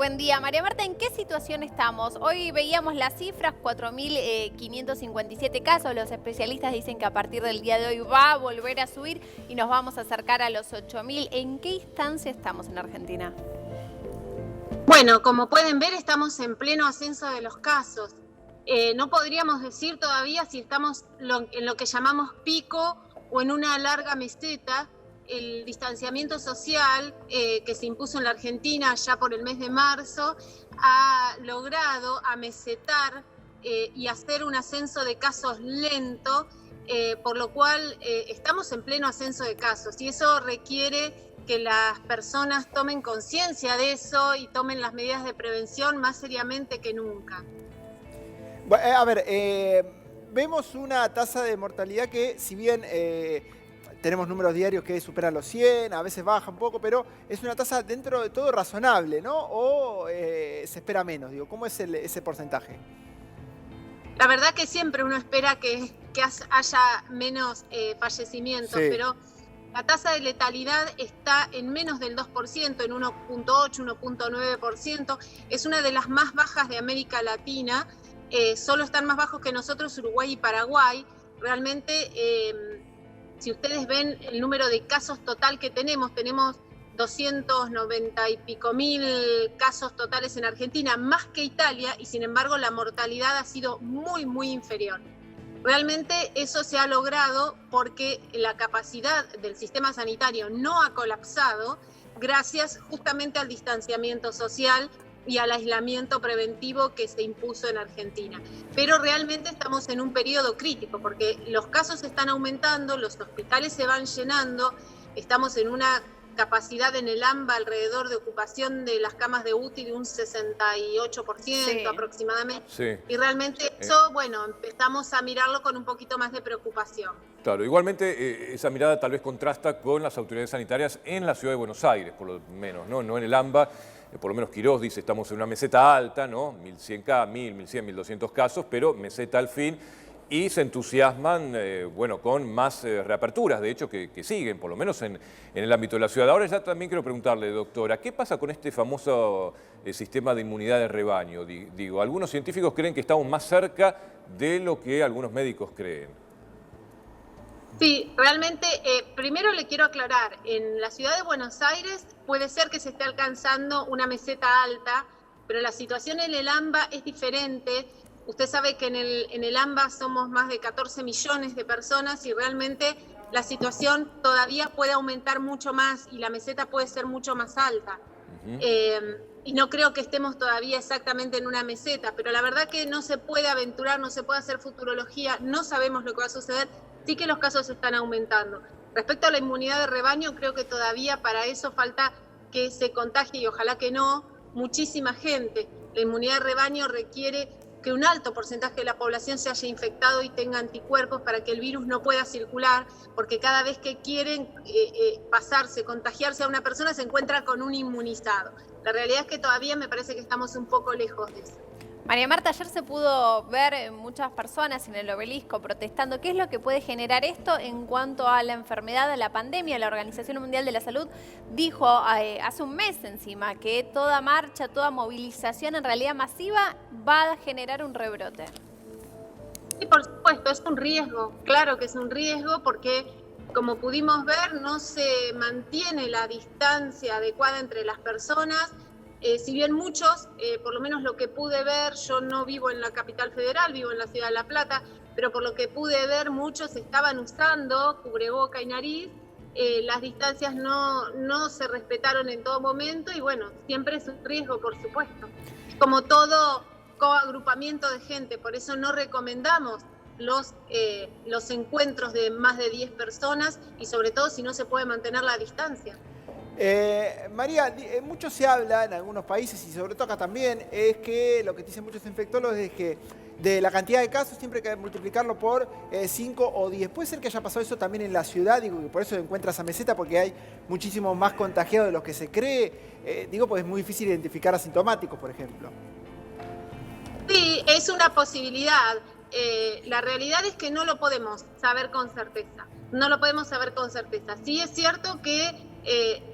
Buen día. María Marta, ¿en qué situación estamos? Hoy veíamos las cifras, 4.557 casos. Los especialistas dicen que a partir del día de hoy va a volver a subir y nos vamos a acercar a los 8.000. ¿En qué instancia estamos en Argentina? Bueno, como pueden ver, estamos en pleno ascenso de los casos. No podríamos decir todavía si estamos en lo que llamamos pico o en una larga meseta. El distanciamiento social que se impuso en la Argentina ya por el mes de marzo ha logrado amesetar y hacer un ascenso de casos lento, por lo cual estamos en pleno ascenso de casos y eso requiere que las personas tomen conciencia de eso y tomen las medidas de prevención más seriamente que nunca. A ver, vemos una tasa de mortalidad que, si bien tenemos números diarios que superan los 100, a veces baja un poco, pero es una tasa dentro de todo razonable, ¿no? ¿O se espera menos? Digo, ¿cómo es ese porcentaje? La verdad que siempre uno espera que haya menos fallecimientos, sí. Pero la tasa de letalidad está en menos del 2%, en 1.8, 1.9%. Es una de las más bajas de América Latina. Solo están más bajos que nosotros Uruguay y Paraguay. Realmente, si ustedes ven el número de casos total que tenemos 290 y pico mil casos totales en Argentina, más que Italia, y sin embargo la mortalidad ha sido muy, muy inferior. Realmente eso se ha logrado porque la capacidad del sistema sanitario no ha colapsado gracias justamente al distanciamiento social y al aislamiento preventivo que se impuso en Argentina. Pero realmente estamos en un periodo crítico porque los casos están aumentando, los hospitales se van llenando, estamos en una capacidad en el AMBA alrededor de ocupación de las camas de UTI de un 68% sí. Aproximadamente. Sí. Y realmente eso, bueno, empezamos a mirarlo con un poquito más de preocupación. Claro, igualmente esa mirada tal vez contrasta con las autoridades sanitarias en la ciudad de Buenos Aires, por lo menos, no en el AMBA. Por lo menos Quirós dice, estamos en una meseta alta, ¿no? 1.100, 1.100, 1.200 casos, pero meseta al fin. Y se entusiasman, bueno, con más reaperturas, de hecho, que siguen, por lo menos en el ámbito de la ciudad. Ahora ya también quiero preguntarle, doctora, ¿qué pasa con este famoso sistema de inmunidad de rebaño? Digo, algunos científicos creen que estamos más cerca de lo que algunos médicos creen. Sí, realmente, primero le quiero aclarar, en la ciudad de Buenos Aires puede ser que se esté alcanzando una meseta alta, pero la situación en el AMBA es diferente. Usted sabe que en el AMBA somos más de 14 millones de personas y realmente la situación todavía puede aumentar mucho más y la meseta puede ser mucho más alta. Y no creo que estemos todavía exactamente en una meseta, pero la verdad que no se puede aventurar, no se puede hacer futurología, no sabemos lo que va a suceder, sí que los casos están aumentando. Respecto a la inmunidad de rebaño, creo que todavía para eso falta que se contagie, y ojalá que no, muchísima gente. La inmunidad de rebaño requiere que un alto porcentaje de la población se haya infectado y tenga anticuerpos para que el virus no pueda circular, porque cada vez que quieren contagiarse a una persona, se encuentra con un inmunizado. La realidad es que todavía me parece que estamos un poco lejos de eso. María Marta, ayer se pudo ver muchas personas en el Obelisco protestando. ¿Qué es lo que puede generar esto en cuanto a la enfermedad, a la pandemia? La Organización Mundial de la Salud dijo hace un mes encima que toda marcha, toda movilización en realidad masiva va a generar un rebrote. Sí, por supuesto, es un riesgo, claro que es un riesgo porque como pudimos ver no se mantiene la distancia adecuada entre las personas. Si bien muchos, por lo menos lo que pude ver, yo no vivo en la capital federal, vivo en la ciudad de La Plata, pero por lo que pude ver, muchos estaban usando cubreboca y nariz, las distancias no se respetaron en todo momento y bueno, siempre es un riesgo, por supuesto. Como todo coagrupamiento de gente, por eso no recomendamos los encuentros de más de 10 personas y sobre todo si no se puede mantener la distancia. María, mucho se habla en algunos países y sobre todo acá también, es que lo que dicen muchos infectólogos es que de la cantidad de casos siempre hay que multiplicarlo por 5 o 10. ¿Puede ser que haya pasado eso también en la ciudad? Digo, que por eso encuentras esa meseta, porque hay muchísimos más contagiados de los que se cree. Digo, porque es muy difícil identificar asintomáticos, por ejemplo. Sí, es una posibilidad. La realidad es que no lo podemos saber con certeza. No lo podemos saber con certeza. Sí es cierto que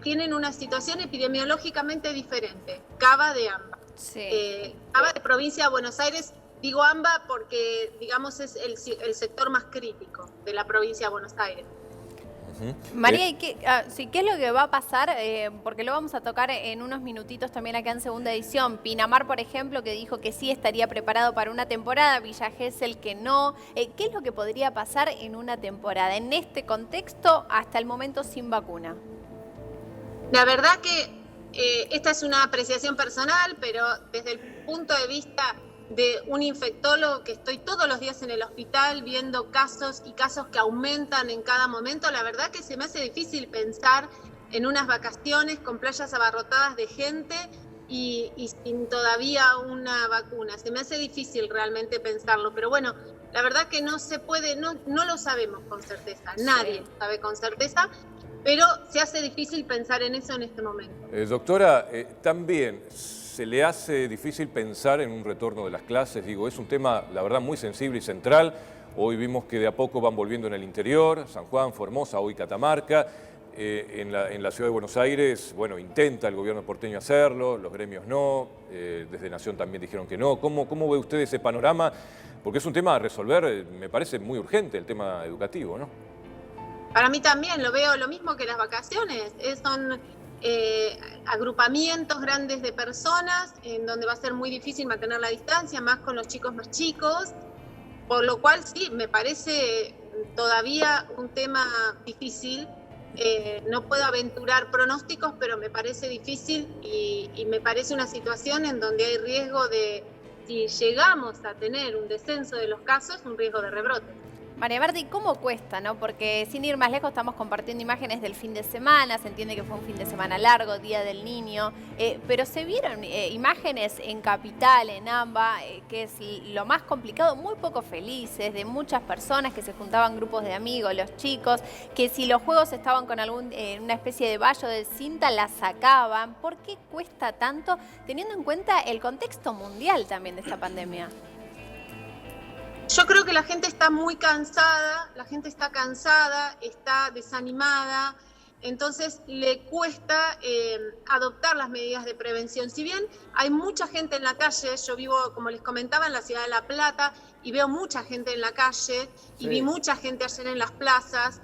tienen una situación epidemiológicamente diferente. Cava de AMBA. Sí. Cava de provincia de Buenos Aires, digo AMBA porque, digamos, es el sector más crítico de la provincia de Buenos Aires. María, ¿y qué es lo que va a pasar? Porque lo vamos a tocar en unos minutitos también acá en segunda edición. Pinamar, por ejemplo, que dijo que sí estaría preparado para una temporada, Villa Gesell que no. ¿Qué es lo que podría pasar en una temporada, en este contexto, hasta el momento sin vacuna? La verdad que esta es una apreciación personal, pero desde el punto de vista de un infectólogo que estoy todos los días en el hospital viendo casos y casos que aumentan en cada momento, la verdad que se me hace difícil pensar en unas vacaciones con playas abarrotadas de gente y sin todavía una vacuna. Se me hace difícil realmente pensarlo, pero bueno, la verdad que no se puede, no lo sabemos con certeza, nadie sabe con certeza, pero se hace difícil pensar en eso en este momento. Doctora, también se le hace difícil pensar en un retorno de las clases. Digo, es un tema, la verdad, muy sensible y central. Hoy vimos que de a poco van volviendo en el interior, San Juan, Formosa, hoy Catamarca. En la ciudad de Buenos Aires, bueno, intenta el gobierno porteño hacerlo, los gremios no, desde Nación también dijeron que no. ¿Cómo ve usted ese panorama? Porque es un tema a resolver, me parece muy urgente, el tema educativo, ¿no? Para mí también, lo veo lo mismo que las vacaciones. Son agrupamientos grandes de personas en donde va a ser muy difícil mantener la distancia, más con los chicos más chicos, por lo cual sí, me parece todavía un tema difícil. No puedo aventurar pronósticos, pero me parece difícil y me parece una situación en donde hay riesgo de, si llegamos a tener un descenso de los casos, un riesgo de rebrote. María Marta, ¿y cómo cuesta, no? Porque sin ir más lejos estamos compartiendo imágenes del fin de semana, se entiende que fue un fin de semana largo, Día del Niño, pero se vieron imágenes en Capital, en AMBA, que es lo más complicado, muy poco felices, de muchas personas que se juntaban grupos de amigos, los chicos, que si los juegos estaban con una especie de vallo de cinta, la sacaban. ¿Por qué cuesta tanto, teniendo en cuenta el contexto mundial también de esta pandemia? Yo creo que la gente está muy cansada, está desanimada, entonces le cuesta adoptar las medidas de prevención. Si bien hay mucha gente en la calle, yo vivo, como les comentaba, en la ciudad de La Plata y veo mucha gente en la calle y vi mucha gente ayer en las plazas,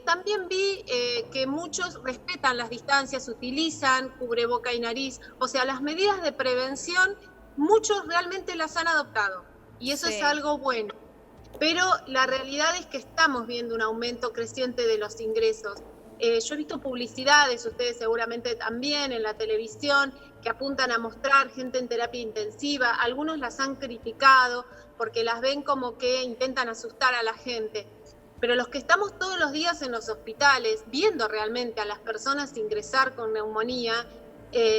también vi que muchos respetan las distancias, utilizan cubreboca y nariz, o sea, las medidas de prevención, muchos realmente las han adoptado. Y eso es algo bueno. Pero la realidad es que estamos viendo un aumento creciente de los ingresos. Yo he visto publicidades, ustedes seguramente también, en la televisión, que apuntan a mostrar gente en terapia intensiva. Algunos las han criticado porque las ven como que intentan asustar a la gente. Pero los que estamos todos los días en los hospitales, viendo realmente a las personas ingresar con neumonía,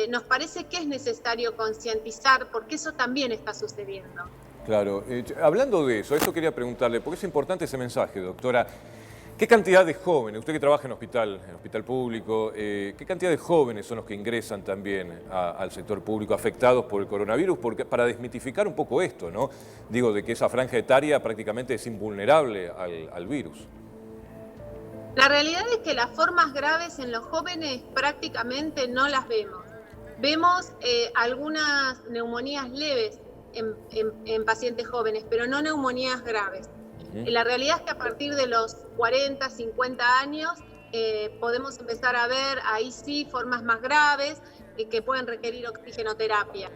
nos parece que es necesario concientizar porque eso también está sucediendo. Claro, hablando de eso, quería preguntarle, porque es importante ese mensaje, doctora. ¿Qué cantidad de jóvenes, usted que trabaja en hospital público, qué cantidad de jóvenes son los que ingresan también al sector público afectados por el coronavirus? Porque, para desmitificar un poco esto, ¿no? Digo, de que esa franja etaria prácticamente es invulnerable al virus. La realidad es que las formas graves en los jóvenes prácticamente no las vemos. Vemos algunas neumonías leves en pacientes jóvenes, pero no neumonías graves. La realidad es que a partir de los 40, 50 años podemos empezar a ver ahí sí formas más graves que pueden requerir oxigenoterapia.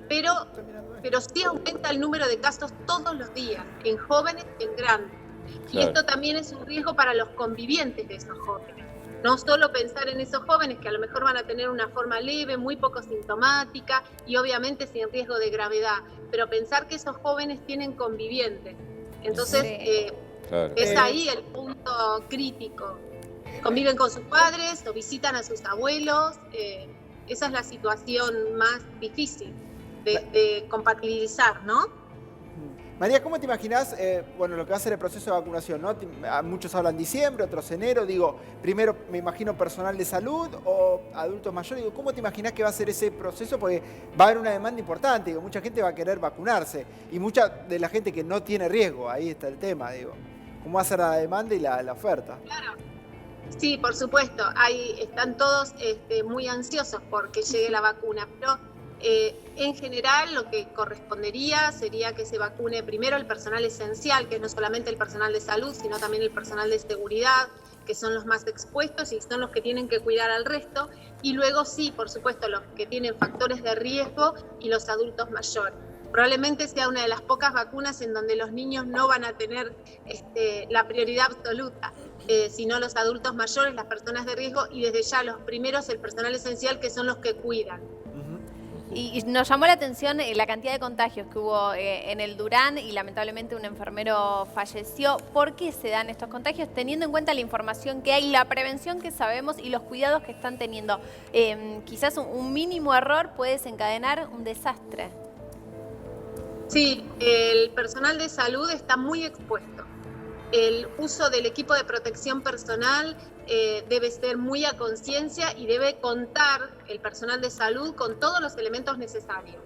Pero sí aumenta el número de casos todos los días, en jóvenes y en grandes. Claro. Y esto también es un riesgo para los convivientes de esos jóvenes. No solo pensar en esos jóvenes que a lo mejor van a tener una forma leve, muy poco sintomática y obviamente sin riesgo de gravedad, pero pensar que esos jóvenes tienen convivientes. Entonces, claro, es ahí el punto crítico. Conviven con sus padres o visitan a sus abuelos. Esa es la situación más difícil de compatibilizar, ¿no? María, ¿cómo te imaginás, bueno, lo que va a ser el proceso de vacunación, ¿no? Muchos hablan diciembre, otros enero, digo, primero me imagino personal de salud o adultos mayores, digo, ¿cómo te imaginás que va a ser ese proceso? Porque va a haber una demanda importante, digo, mucha gente va a querer vacunarse y mucha de la gente que no tiene riesgo, ahí está el tema, digo, ¿cómo va a ser la demanda y la oferta? Claro. Sí, por supuesto, están todos muy ansiosos porque llegue la vacuna, pero en general lo que correspondería sería que se vacune primero el personal esencial, que no solamente el personal de salud, sino también el personal de seguridad, que son los más expuestos y son los que tienen que cuidar al resto, y luego sí, por supuesto, los que tienen factores de riesgo y los adultos mayores. Probablemente sea una de las pocas vacunas en donde los niños no van a tener la prioridad absoluta, sino los adultos mayores, las personas de riesgo y desde ya los primeros, el personal esencial, que son los que cuidan. Y nos llamó la atención la cantidad de contagios que hubo en el Durán y lamentablemente un enfermero falleció. ¿Por qué se dan estos contagios? Teniendo en cuenta la información que hay, la prevención que sabemos y los cuidados que están teniendo. Quizás un mínimo error puede desencadenar un desastre. Sí, el personal de salud está muy expuesto. El uso del equipo de protección personal debe ser muy a conciencia y debe contar el personal de salud con todos los elementos necesarios.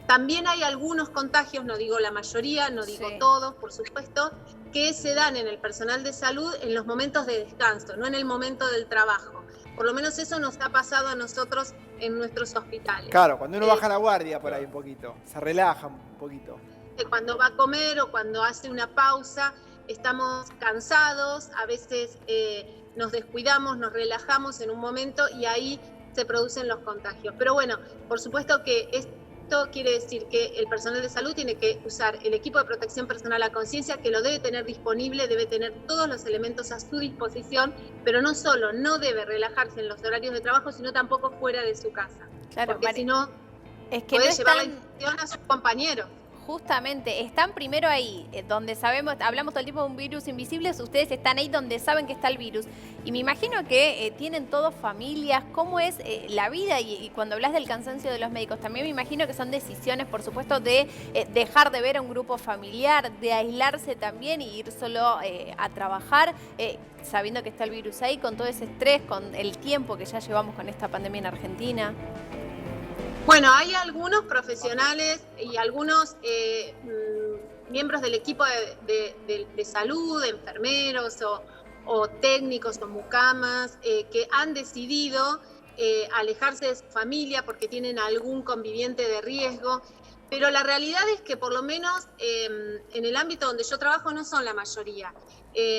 También hay algunos contagios, no digo la mayoría, no digo todos, por supuesto, que se dan en el personal de salud en los momentos de descanso, no en el momento del trabajo. Por lo menos eso nos ha pasado a nosotros en nuestros hospitales. Claro, cuando uno baja la guardia por ahí un poquito, se relaja un poquito. Cuando va a comer o cuando hace una pausa, estamos cansados, a veces nos descuidamos, nos relajamos en un momento y ahí se producen los contagios. Pero bueno, por supuesto que esto quiere decir que el personal de salud tiene que usar el equipo de protección personal a conciencia, que lo debe tener disponible, debe tener todos los elementos a su disposición, pero no solo, no debe relajarse en los horarios de trabajo, sino tampoco fuera de su casa. Claro, porque si no, es que puede no llevar la están... infección a sus compañeros. Justamente, están primero ahí, donde sabemos, hablamos todo el tiempo de un virus invisible, ustedes están ahí donde saben que está el virus. Y me imagino que tienen todos familias, ¿cómo es la vida? Y cuando hablas del cansancio de los médicos, también me imagino que son decisiones, por supuesto, de dejar de ver a un grupo familiar, de aislarse también y ir solo a trabajar, sabiendo que está el virus ahí, con todo ese estrés, con el tiempo que ya llevamos con esta pandemia en Argentina. Bueno, hay algunos profesionales y algunos miembros del equipo de salud, enfermeros o técnicos o mucamas, que han decidido alejarse de su familia porque tienen algún conviviente de riesgo. Pero la realidad es que por lo menos en el ámbito donde yo trabajo no son la mayoría.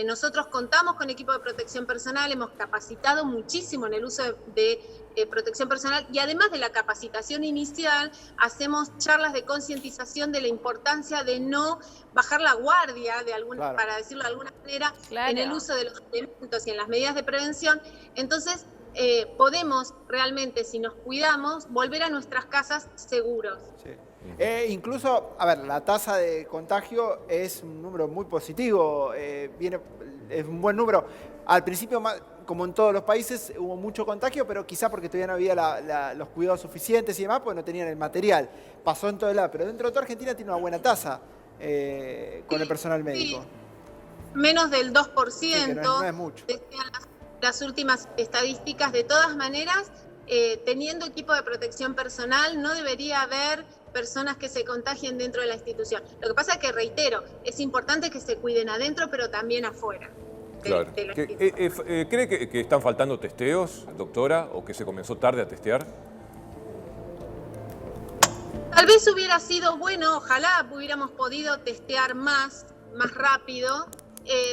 Nosotros contamos con equipo de protección personal, hemos capacitado muchísimo en el uso de protección personal y además de la capacitación inicial, hacemos charlas de concientización de la importancia de no bajar la guardia, para decirlo de alguna manera, en el uso de los elementos y en las medidas de prevención. Entonces, podemos realmente, si nos cuidamos, volver a nuestras casas seguros. Sí. Incluso, a ver, la tasa de contagio es un número muy positivo, es un buen número. Al principio, como en todos los países, hubo mucho contagio, pero quizá porque todavía no había los cuidados suficientes y demás, pues no tenían el material. Pasó en todo el lado, pero dentro de toda Argentina tiene una buena tasa con el personal médico. Sí. Menos del 2%, sí, que no es mucho. Decían las últimas estadísticas. De todas maneras, teniendo equipo de protección personal, no debería haber personas que se contagien dentro de la institución. Lo que pasa es que, reitero, es importante que se cuiden adentro, pero también afuera. Claro. ¿Cree que están faltando testeos, doctora, o que se comenzó tarde a testear? Tal vez hubiera sido bueno, ojalá hubiéramos podido testear más rápido,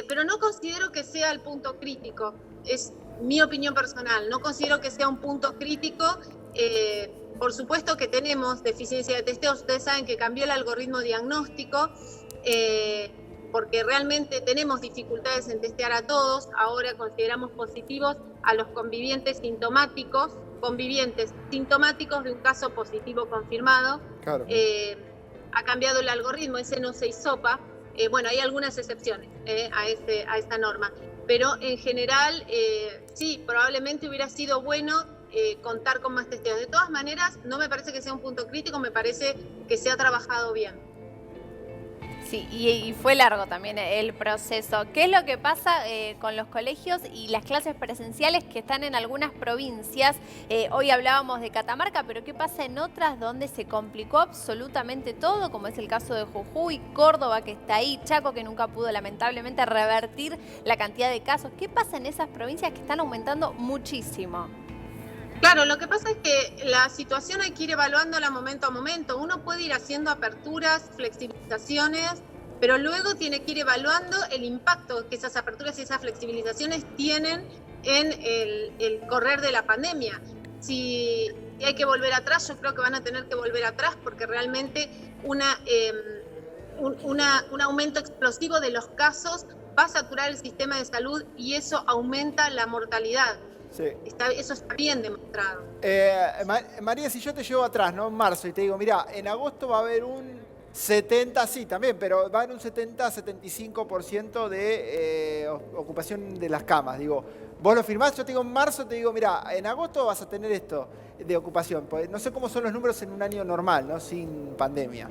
pero no considero que sea el punto crítico. Es mi opinión personal, no considero que sea un punto crítico. Por supuesto que tenemos deficiencia de testeos, ustedes saben que cambió el algoritmo diagnóstico, porque realmente tenemos dificultades en testear a todos. Ahora consideramos positivos a los convivientes sintomáticos de un caso positivo confirmado. Claro. Ha cambiado el algoritmo, ese no se hisopa. Bueno, hay algunas excepciones a esta norma, pero en general sí, probablemente hubiera sido bueno contar con más testeos. De todas maneras, no me parece que sea un punto crítico, me parece que se ha trabajado bien. Sí, y fue largo también el proceso. ¿Qué es lo que pasa con los colegios y las clases presenciales que están en algunas provincias? Hoy hablábamos de Catamarca, pero ¿qué pasa en otras donde se complicó absolutamente todo? Como es el caso de Jujuy, Córdoba, que está ahí, Chaco, que nunca pudo lamentablemente revertir la cantidad de casos. ¿Qué pasa en esas provincias que están aumentando muchísimo? Claro, lo que pasa es que la situación hay que ir evaluándola momento a momento. Uno puede ir haciendo aperturas, flexibilizaciones, pero luego tiene que ir evaluando el impacto que esas aperturas y esas flexibilizaciones tienen en el correr de la pandemia. Si hay que volver atrás, yo creo que van a tener que volver atrás porque realmente un aumento explosivo de los casos va a saturar el sistema de salud y eso aumenta la mortalidad. Sí. Eso está bien demostrado. María, si yo te llevo atrás, ¿no? En marzo, y te digo, mira, en agosto va a haber un 70, sí, también, pero va a haber un 70-75% de ocupación de las camas. Digo, vos lo firmás, yo te digo en marzo, te digo, mira, en agosto vas a tener esto de ocupación. Pues no sé cómo son los números en un año normal, ¿no? Sin pandemia.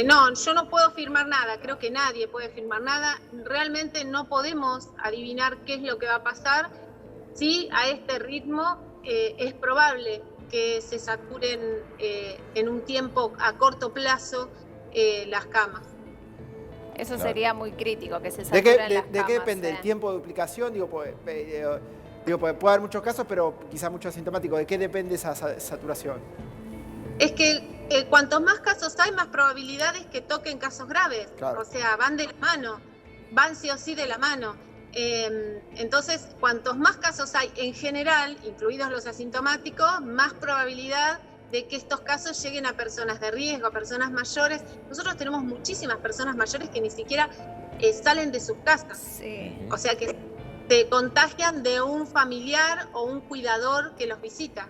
No, yo no puedo firmar nada, creo que nadie puede firmar nada. Realmente no podemos adivinar qué es lo que va a pasar. Sí, a este ritmo es probable que se saturen en un tiempo a corto plazo las camas. Eso sería muy crítico, que se saturen las camas. ¿De qué depende? ¿El tiempo de duplicación? Digo, puede haber muchos casos, pero quizás mucho asintomático. ¿De qué depende esa saturación? Es que cuantos más casos hay, más probabilidades que toquen casos graves. Claro. O sea, van de la mano, van sí o sí de la mano. Entonces, cuantos más casos hay en general, incluidos los asintomáticos, más probabilidad de que estos casos lleguen a personas de riesgo, a personas mayores. Nosotros tenemos muchísimas personas mayores que ni siquiera salen de sus casas. Sí. O sea, que se contagian de un familiar o un cuidador que los visita.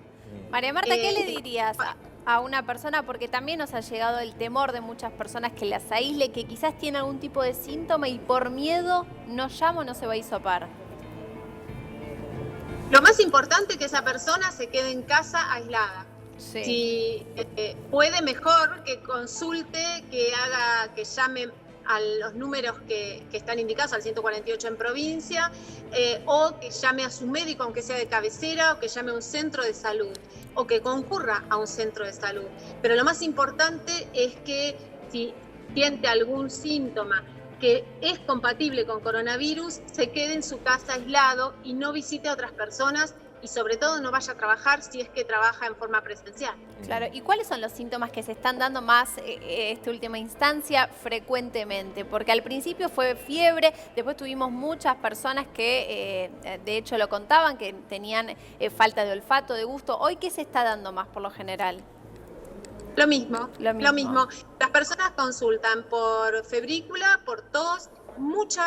María Marta, ¿qué le dirías a una persona? Porque también nos ha llegado el temor de muchas personas que las aísle, que quizás tiene algún tipo de síntoma y por miedo no llama o no se va a hisopar. Lo más importante es que esa persona se quede en casa aislada. Sí. Si puede, mejor que consulte, que llame a los números que están indicados, al 148 en provincia, o que llame a su médico, aunque sea de cabecera, o que llame a un centro de salud, o que concurra a un centro de salud. Pero lo más importante es que si siente algún síntoma que es compatible con coronavirus, se quede en su casa aislado y no visite a otras personas y sobre todo no vaya a trabajar si es que trabaja en forma presencial. Claro, ¿y cuáles son los síntomas que se están dando más esta última instancia frecuentemente? Porque al principio fue fiebre, después tuvimos muchas personas que de hecho lo contaban, que tenían falta de olfato, de gusto. ¿Hoy qué se está dando más por lo general? Lo mismo. Las personas consultan por febrícula, por tos, mucho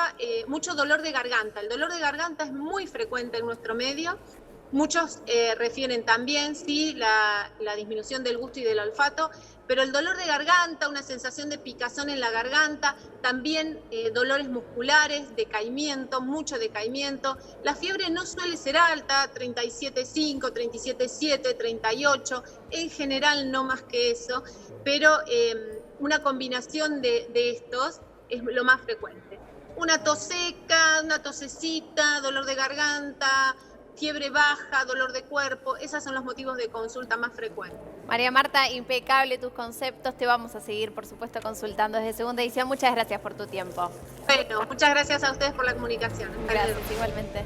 dolor de garganta. El dolor de garganta es muy frecuente en nuestro medio. Muchos refieren también, sí, la disminución del gusto y del olfato, pero el dolor de garganta, una sensación de picazón en la garganta, también dolores musculares, decaimiento, mucho decaimiento. La fiebre no suele ser alta, 37,5, 37,7, 38, en general no más que eso, pero una combinación de estos es lo más frecuente. Una tos seca, una tosecita, dolor de garganta, fiebre baja, dolor de cuerpo, esos son los motivos de consulta más frecuentes. María Marta, impecable tus conceptos, te vamos a seguir, por supuesto, consultando desde Segunda Edición. Muchas gracias por tu tiempo. Bueno, muchas gracias a ustedes por la comunicación. Gracias, igualmente.